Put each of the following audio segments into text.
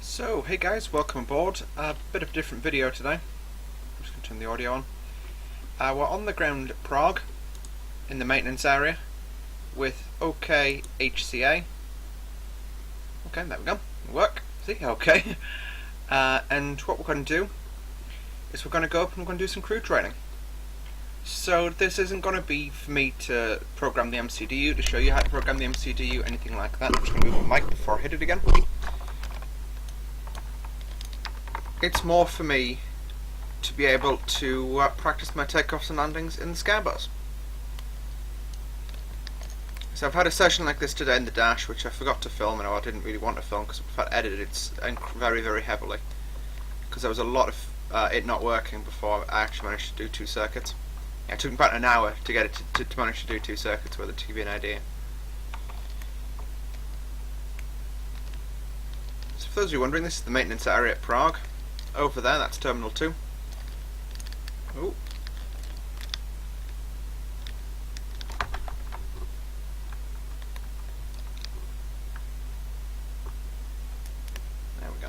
So, hey guys, welcome aboard. A bit of a different video today. I'm just going to turn the audio on. We're on the ground at Prague, in the maintenance area, with OK HCA. Okay, there we go. Work. See? Okay. And what we're going to do is we're going to go up and we're going to do some crew training. So this isn't going to be for me to program the MCDU, to show you how to program the MCDU, anything like that. I'm just going to move my mic before I hit it again. It's more for me to be able to practice my takeoffs and landings in the Subscirbe. So I've had a session like this today in the dash, which I forgot to film, and I didn't really want to film because if I'd edited it very, very heavily, because there was a lot of it not working before I actually managed to do 2 circuits. Yeah, it took me about an hour to get it to manage to do 2 circuits with it, to give you an idea. So for those of you wondering, this is the maintenance area at Prague. Over there, that's Terminal 2. Ooh. There we go.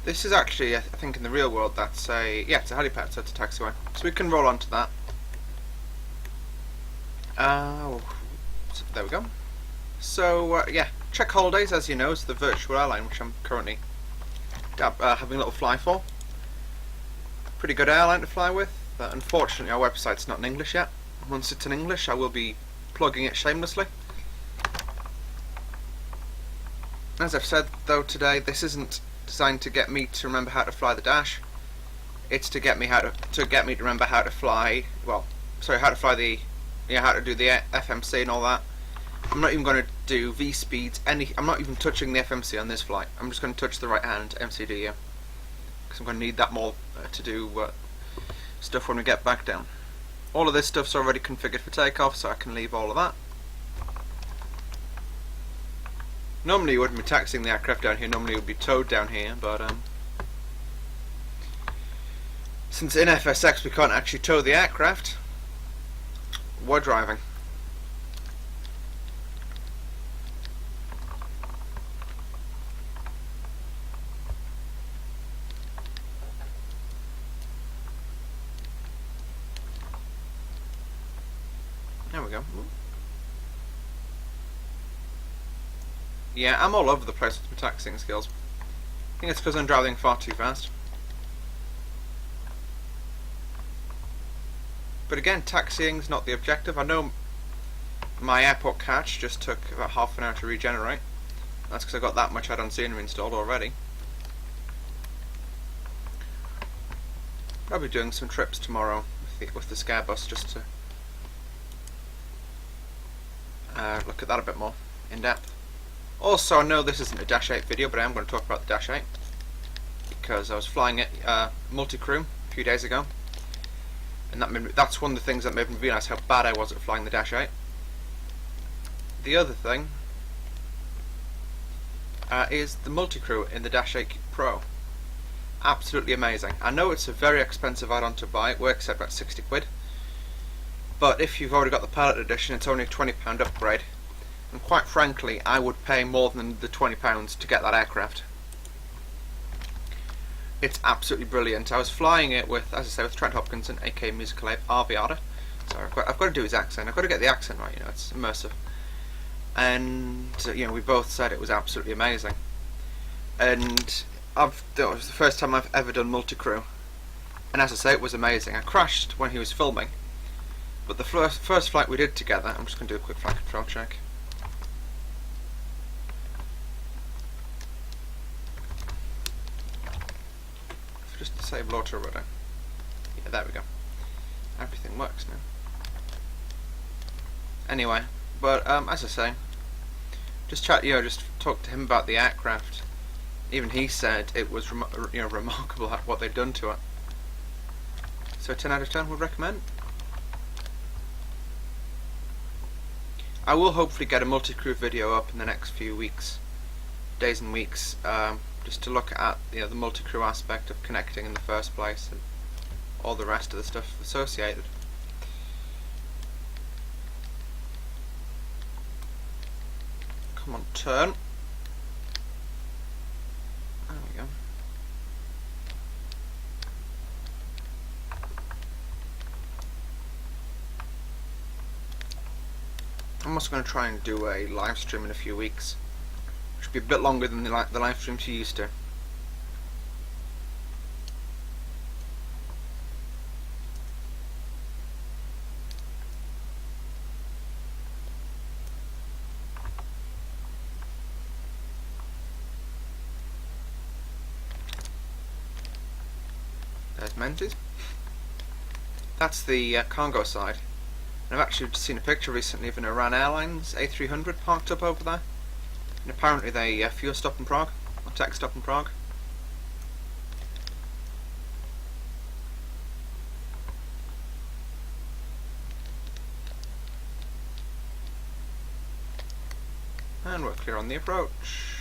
This is actually, I think in the real world, that's it's a helipad, so it's a taxiway. So we can roll onto that. So there we go. So, check holidays, as you know, is the virtual airline, which I'm currently having a little fly for. Pretty good airline to fly with. Unfortunately, our website's not in English yet. Once it's in English, I will be plugging it shamelessly. As I've said, though, today, this isn't designed to get me to remember how to fly the dash. It's to get me how to remember how to fly. Well, sorry, how to fly the, how to do the FMC and all that. I'm not even going to do V speeds. I'm not even touching the FMC on this flight. I'm just going to touch the right hand MCDU because I'm going to need that more to do stuff when we get back down. All of this stuff's already configured for takeoff, so I can leave all of that. Normally you wouldn't be taxiing the aircraft down here. Normally it would be towed down here, but since in FSX we can't actually tow the aircraft, we're driving. There we go. Yeah, I'm all over the place with my taxiing skills. I think it's because I'm driving far too fast. But again, taxiing's not the objective. I know my airport catch just took about half an hour to regenerate. That's because I got that much add-on scenery installed already. I'll be doing some trips tomorrow with the Subscirbe just to look at that a bit more in depth. Also, I know this isn't a Dash 8 video, but I am going to talk about the Dash 8 because I was flying it multi-crew a few days ago, and that's one of the things that made me realise how bad I was at flying the Dash 8. The other thing is the multi-crew in the Dash 8 Pro. Absolutely amazing. I know it's a very expensive add-on to buy. It works at about 60 quid. But if you've already got the Pilot Edition, it's only a £20 upgrade. And quite frankly, I would pay more than the £20 to get that aircraft. It's absolutely brilliant. I was flying it with, as I say, with Trent Hopkinson, aka Musical Aviada. So I've got to do his accent. I've got to get the accent right. It's immersive. And we both said it was absolutely amazing. And that was the first time I've ever done multi-crew. And as I say, it was amazing. I crashed when he was filming. But the first flight we did together, I'm just going to do a quick flight control check. Just disable auto rudder. Yeah, there we go. Everything works now. Anyway, but as I say, just talk to him about the aircraft. Even he said it was remarkable what they'd done to it. So 10 out of 10 would recommend. I will hopefully get a multi-crew video up in the next few weeks, days and weeks, just to look at the multi-crew aspect of connecting in the first place and all the rest of the stuff associated. Come on, turn. also going to try and do a live stream in a few weeks. Should be a bit longer than the live streams you used to. There's Menzies. That's the cargo side. And I've actually seen a picture recently of an Iran Airlines A320 parked up over there. And apparently they fuel stop in Prague, or tech stop in Prague. And we're clear on the approach.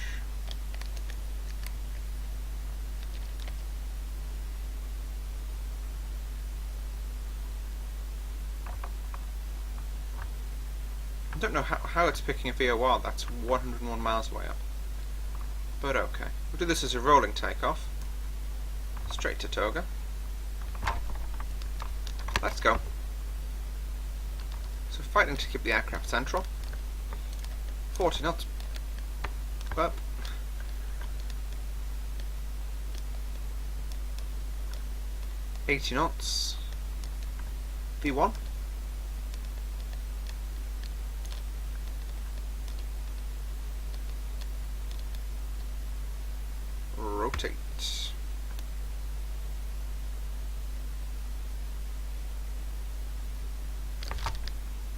I don't know how it's picking a VOR that's 101 miles away up. But okay. We'll do this as a rolling takeoff. Straight to Toga. Let's go. So fighting to keep the aircraft central. 40 knots. Up. $80 knots. V1. Rotate.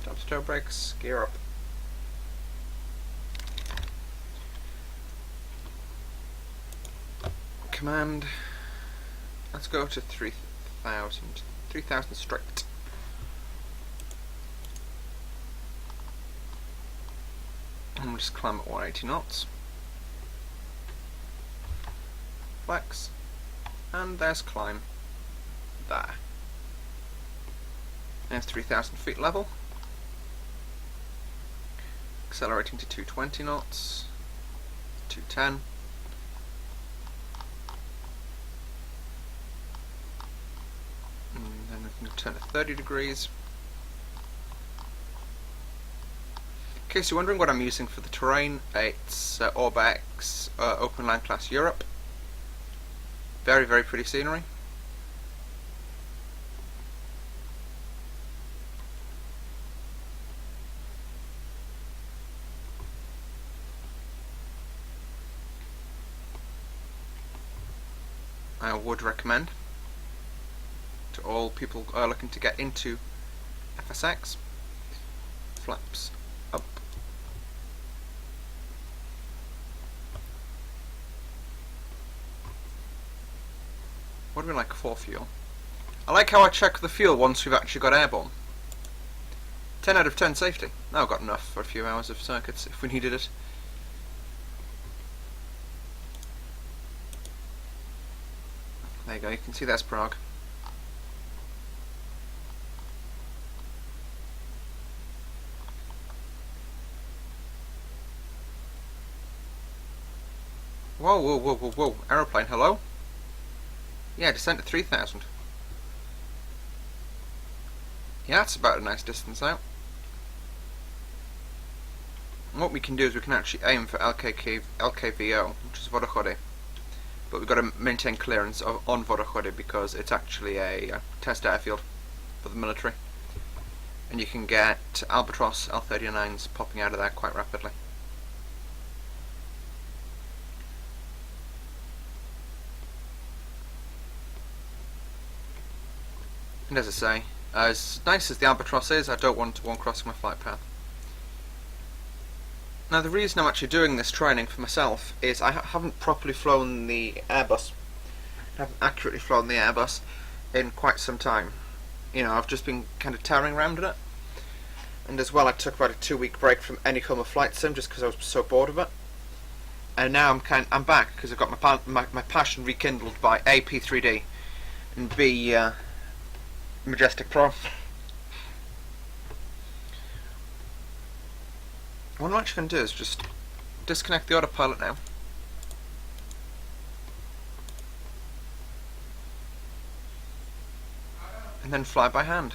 Top to toe brakes, gear up. Command. Let's go to 3,000. 3,000 straight. And we'll just climb at 180 knots. Flex, and there's climb there. There's 3,000 feet level. Accelerating to 220 knots, 210. And then we can turn to 30 degrees. In case you're wondering what I'm using for the terrain, it's Orbex Open Land Class Europe. Very, very pretty scenery. I would recommend to all people looking to get into FSX. Flaps up. What do we like for fuel? I like how I check the fuel once we've actually got airborne. 10 out of 10 safety. Now I've got enough for a few hours of circuits if we needed it. There you go, you can see there's Prague. Whoa, whoa, whoa, whoa, whoa. Aeroplane, hello? Yeah, descent to 3,000. Yeah, that's about a nice distance out. And what we can do is we can actually aim for LKVO, which is Vodochody. But we've got to maintain clearance on Vodochody because it's actually a test airfield for the military. And you can get Albatross L-39s popping out of there quite rapidly. And as I say, as nice as the Albatross is, I don't want one crossing my flight path. Now the reason I'm actually doing this training for myself is I haven't properly flown the Airbus. I haven't accurately flown the Airbus in quite some time. You know, I've just been kind of tearing around in it. And as well, I took about a 2-week break from any form of flight sim just because I was so bored of it. And now I'm back because I've got my passion rekindled by A, P3D, and B, Majestic Pro. What I'm actually going to do is just disconnect the autopilot now. And then fly by hand.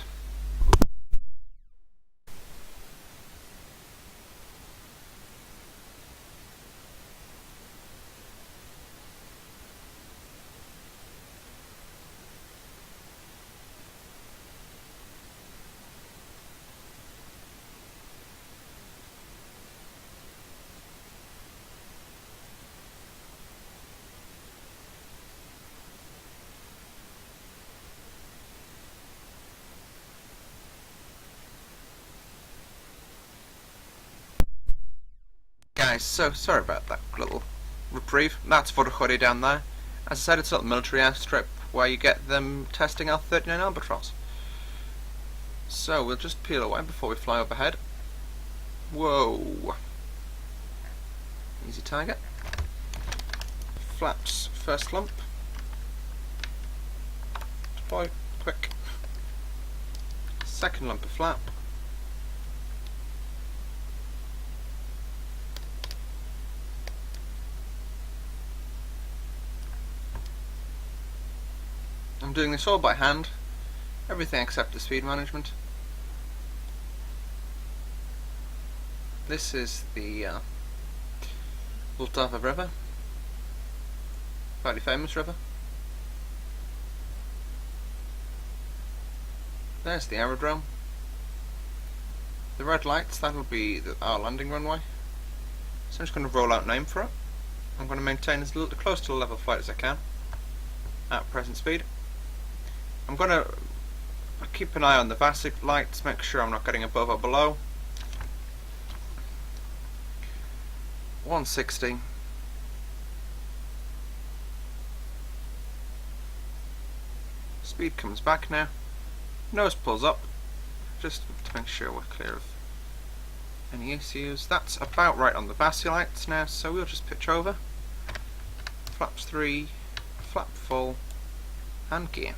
Guys, so sorry about that little reprieve. That's Vodachy down there. As I said, it's a little military airstrip where you get them testing A320 Albatross. So we'll just peel away before we fly overhead. Whoa. Easy target. Flaps, first lump. Deploy, quick. Second lump of flap. I'm doing this all by hand, everything except the speed management. This is the Vltava River, fairly famous river. There's the aerodrome. The red lights, that'll be our landing runway. So I'm just going to roll out name for it. I'm going to maintain as close to the level flight as I can at present speed. I'm going to keep an eye on the VASIC lights, make sure I'm not getting above or below. 160. Speed comes back now. Nose pulls up, just to make sure we're clear of any issues. That's about right on the VASIC lights now, so we'll just pitch over. Flaps 3, flap full, and gear.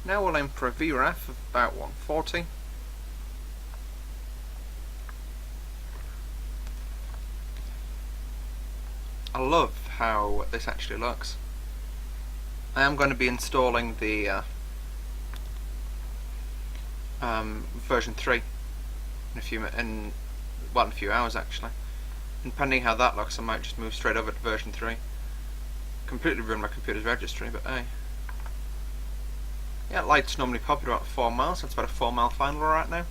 Now we'll aim for a VREF of about 140. I love how this actually looks. I am going to be installing the version 3 in a few hours actually. And depending how that looks, I might just move straight over to version 3. Completely ruin my computer's registry, but hey. Yeah, lights normally pop at about 4 miles, that's about a 4 mile final right now.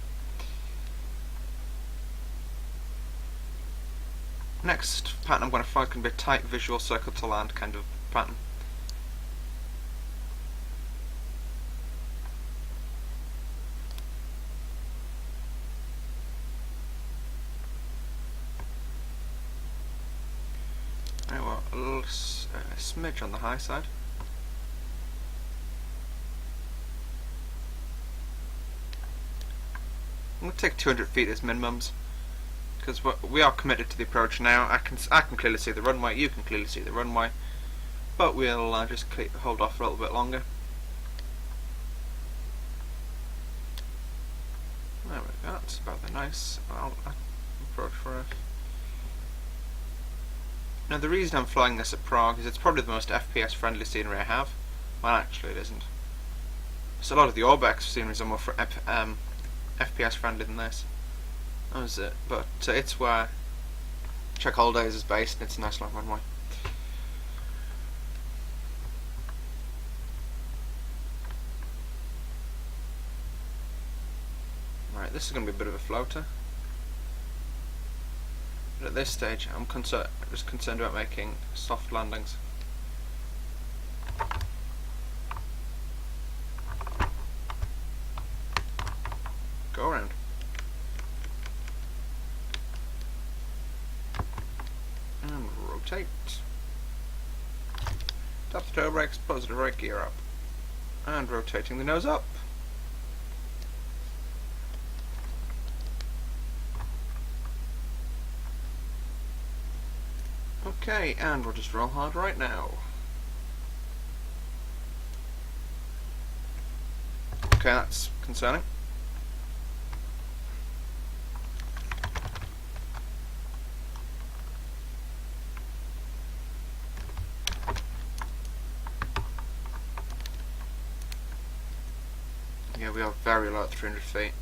Next pattern I'm going to fly can be a tight visual circle to land kind of pattern. Now well, a little smidge on the high side. I'm going to take 200 feet as minimums, because we are committed to the approach now. I can clearly see the runway, you can clearly see the runway, but we'll just hold off a little bit longer. There we go, that's about the nice approach for us. Now the reason I'm flying this at Prague is it's probably the most FPS friendly scenery I have. Well, actually it isn't. So a lot of the Orbex sceneries are more for FPS friendly than this. That was it. But it's where Czech Holidays is based, and it's a nice long runway. Right, this is going to be a bit of a floater. But at this stage, I'm just concerned about making soft landings. Go around. And rotate. Tap the toe brakes, positive right gear up. And rotating the nose up. Okay, and we'll just roll hard right now. Okay, that's concerning. Yeah, we are very low at 300 feet.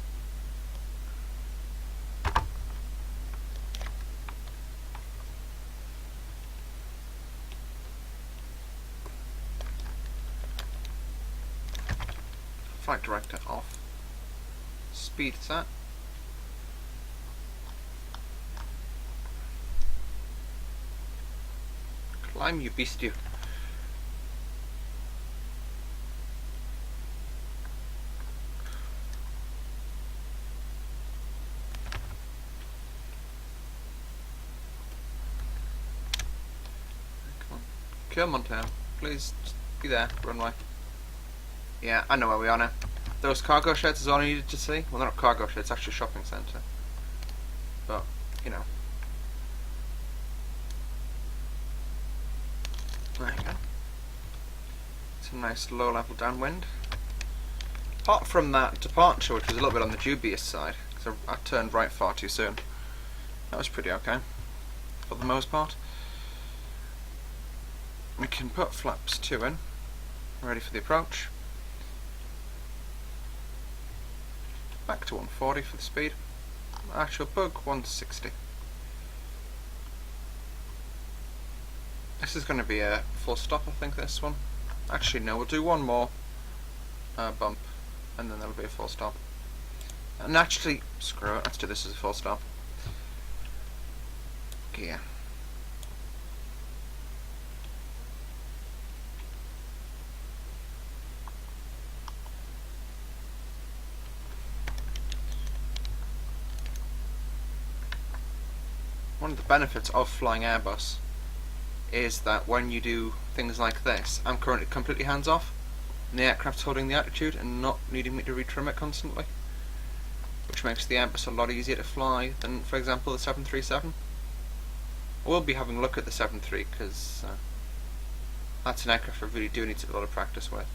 Flight director off. Speed set. Climb, you beast, you. Clermont now. Please, just be there, runway. Yeah, I know where we are now. Those cargo sheds is all I needed to see. Well, they're not cargo sheds, it's actually a shopping centre. But, you know. There you go. It's a nice low-level downwind. Apart from that departure, which was a little bit on the dubious side, because I turned right far too soon. That was pretty okay, for the most part. We can put flaps 2 in, ready for the approach. Back to 140 for the speed. Actual bug 160. This is going to be a full stop, I think, this one. Actually, no, we'll do one more bump, and then there'll be a full stop. And actually, screw it, let's do this as a full stop. Gear. One of the benefits of flying Airbus is that when you do things like this, I'm currently completely hands off, and the aircraft's holding the attitude and not needing me to retrim it constantly, which makes the Airbus a lot easier to fly than, for example, the 737. I will be having a look at the 73 because that's an aircraft I really do need a lot of practice with.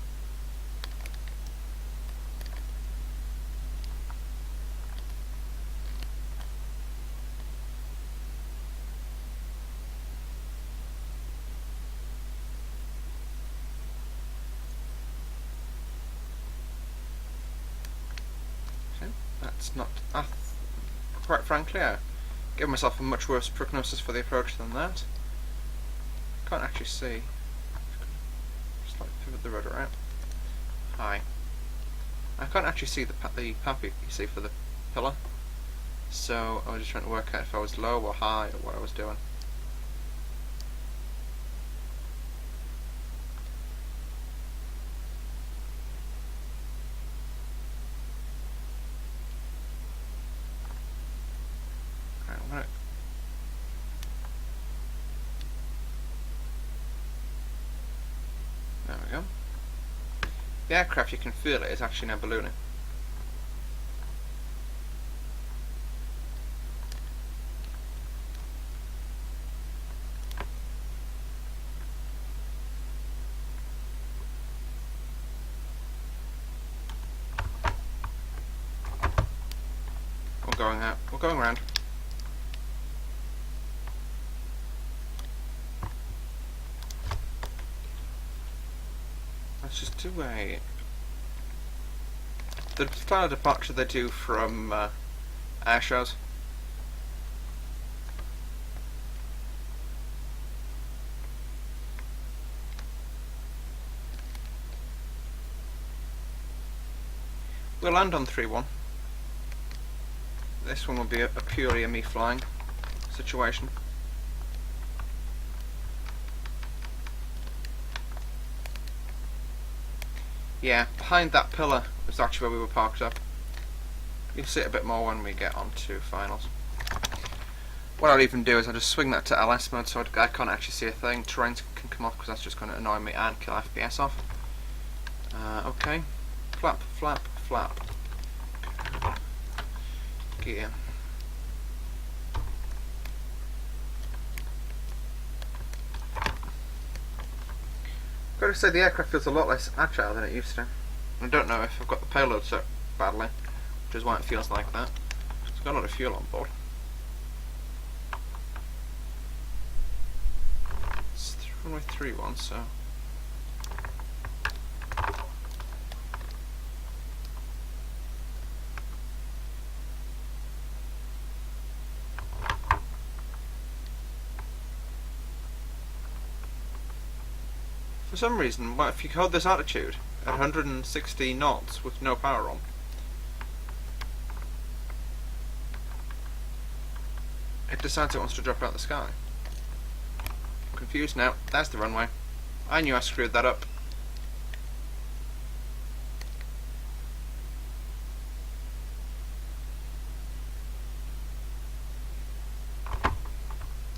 That's not, quite frankly, I give myself a much worse prognosis for the approach than that. Can't actually see. Just like pivot the rudder out. Hi. I can't actually see the pappy you see for the pillar. So I was just trying to work out if I was low or high or what I was doing. There we go. The aircraft, you can feel it, is actually now ballooning. We're going out. We're going round. Let's just do the style of departure they do from air shows. We'll land on 3-1. This one will be a purely a me flying situation. Yeah, behind that pillar was actually where we were parked up. You'll see it a bit more when we get onto finals. What I'll even do is I'll just swing that to LS mode so I can't actually see a thing. Terrain can come off because that's just going to annoy me and kill FPS off. Okay. Flap, flap, flap. Gear. Got to say the aircraft feels a lot less agile than it used to. I don't know if I've got the payload set badly, which is why it feels like that. It's got a lot of fuel on board. It's runway 3-1, so. For some reason, if you hold this altitude at 160 knots with no power on, it decides it wants to drop out of the sky. I'm confused now. That's the runway. I knew I screwed that up.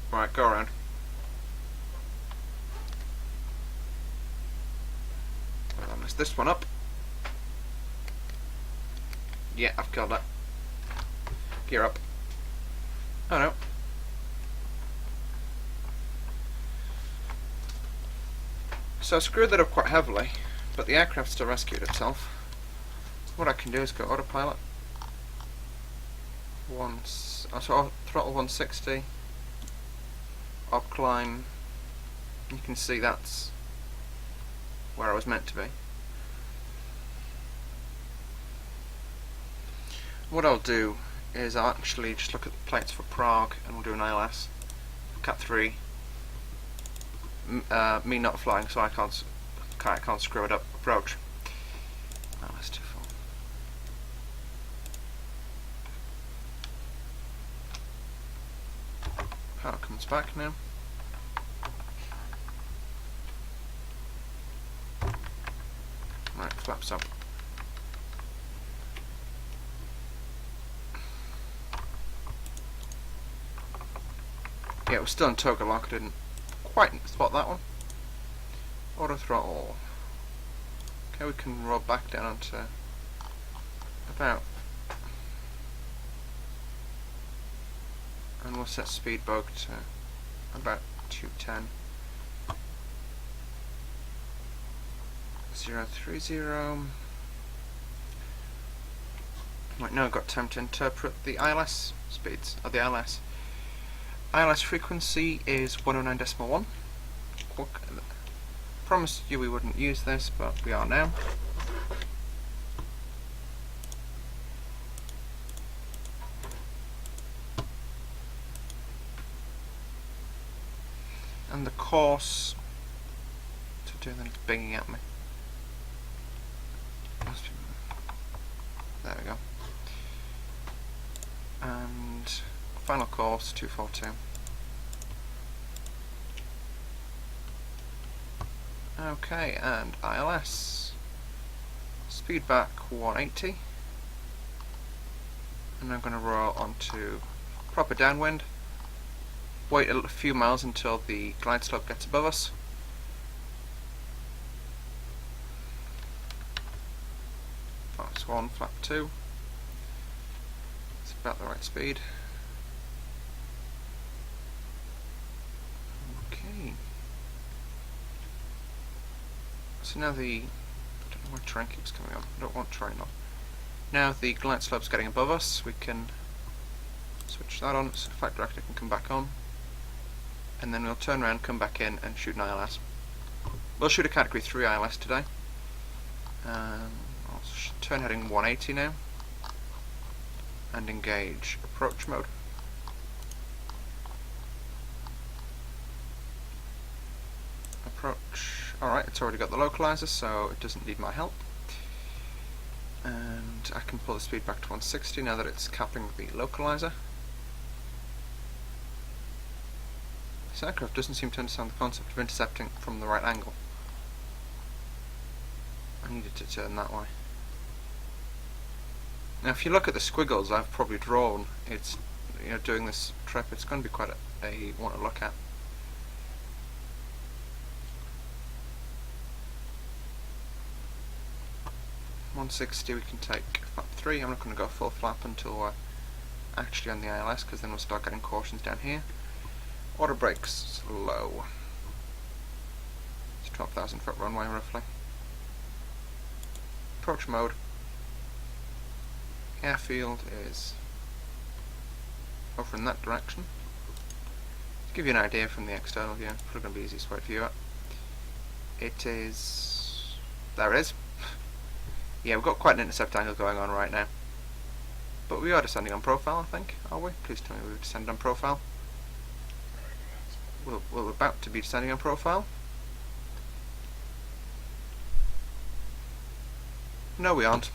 Right, go around. boost this one up. Yeah, I've killed it. Gear up. Oh no. So I screwed that up quite heavily, but the aircraft still rescued itself. What I can do is go autopilot. So throttle 160. Up climb. You can see that's where I was meant to be. What I'll do is I'll actually just look at the plates for Prague and we'll do an ILS. Cat 3. Me not flying, so I can't screw it up. Approach. Oh, that's too full. Power comes back now. Right, flaps up. Yeah, it was still in toga lock. I didn't quite spot that one. Auto throttle. Okay, we can roll back down onto about, and we'll set speed bug to about 210. 030. Right, now I've got time to interpret the ILS speeds of the ILS. ILS frequency is 109.1. Promised you we wouldn't use this, but we are now. And the course to do that, it's binging at me. There we go. And final course 242. Okay, and ILS. Speed back 180. And I'm going to roll onto proper downwind. Wait a few miles until the glide slope gets above us. Flaps 1, flap 2. It's about the right speed. Okay. So now the, I don't know where terrain keeps coming on. I don't want terrain on. Now the glide slope's getting above us. We can switch that on so flight director can come back on. And then we'll turn around, come back in and shoot an ILS. We'll shoot a category 3 ILS today. I'll turn heading 180 now. And engage approach mode. Approach. Alright, it's already got the localizer, so it doesn't need my help. And I can pull the speed back to 160 now that it's capping the localizer. This aircraft doesn't seem to understand the concept of intercepting from the right angle. I needed to turn that way. Now if you look at the squiggles I've probably drawn, it's, you know, doing this trip, it's going to be quite a one to look at. .160 we can take flap 3. I'm not going to go full flap until we're actually on the ILS, because then we'll start getting cautions down here. Auto brakes low. It's 12,000 foot runway roughly. Approach mode. Airfield is over in that direction. To give you an idea from the external view, probably going to be the easiest way to view it. It is. There it is. Yeah, we've got quite an intercept angle going on right now. But we are descending on profile, I think, are we? Please tell me we've descended on profile. We're about to be descending on profile. No, we aren't.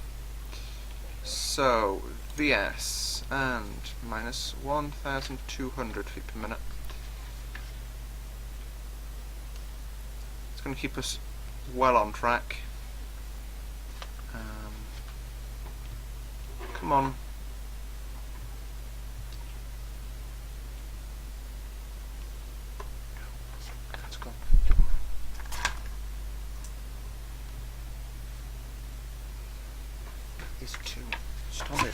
So, VS and minus 1,200 feet per minute. It's going to keep us well on track. Come on. Let's go. is too solid.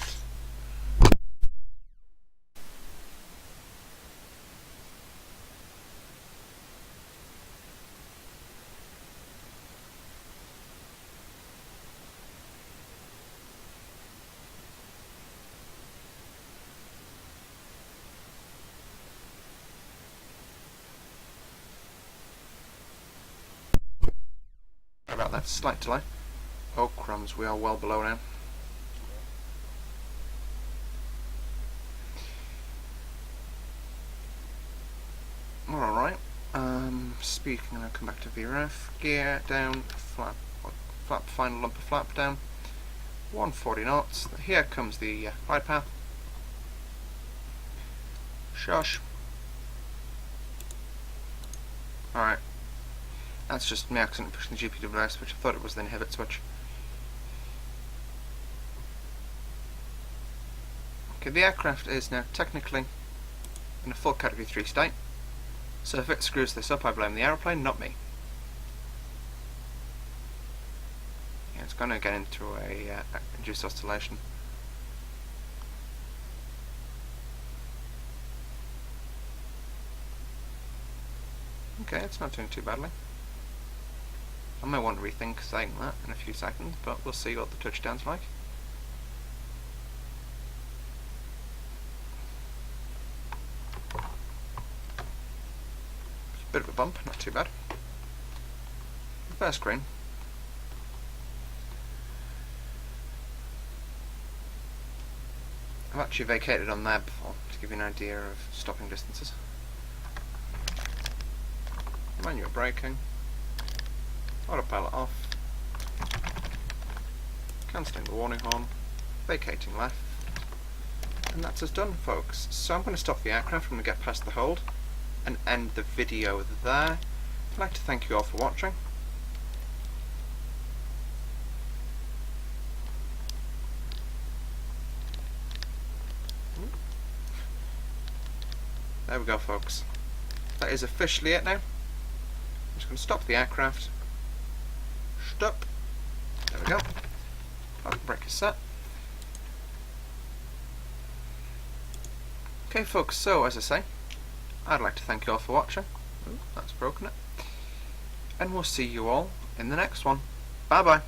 About that slight delay. Oh crumbs, we are well below now. Alright, speed, I'm going to come back to VRF, gear down, flap final lumper flap down, 140 knots, here comes the glide path, shush. Alright, that's just me accidentally pushing the GPWS switch. I thought it was the inhibit switch. Okay, the aircraft is now technically in a full category 3 state, so if it screws this up I blame the aeroplane, not me. Yeah, it's going to get into a induced oscillation. Okay, it's not doing too badly. I may want to rethink saying that in a few seconds, but we'll see what the touchdown's like. Bit of a bump, not too bad. First screen. I've actually vacated on there before to give you an idea of stopping distances. Manual braking. Autopilot off. Cancelling the warning horn. Vacating left. And that's us done, folks. So I'm going to stop the aircraft when we get past the hold and end the video there. I'd like to thank you all for watching. There we go, folks. That is officially it now. I'm just going to stop the aircraft. Stop. There we go. Parking brake is set. Okay, folks, so as I say, I'd like to thank you all for watching. Ooh, that's broken it. And we'll see you all in the next one. Bye bye.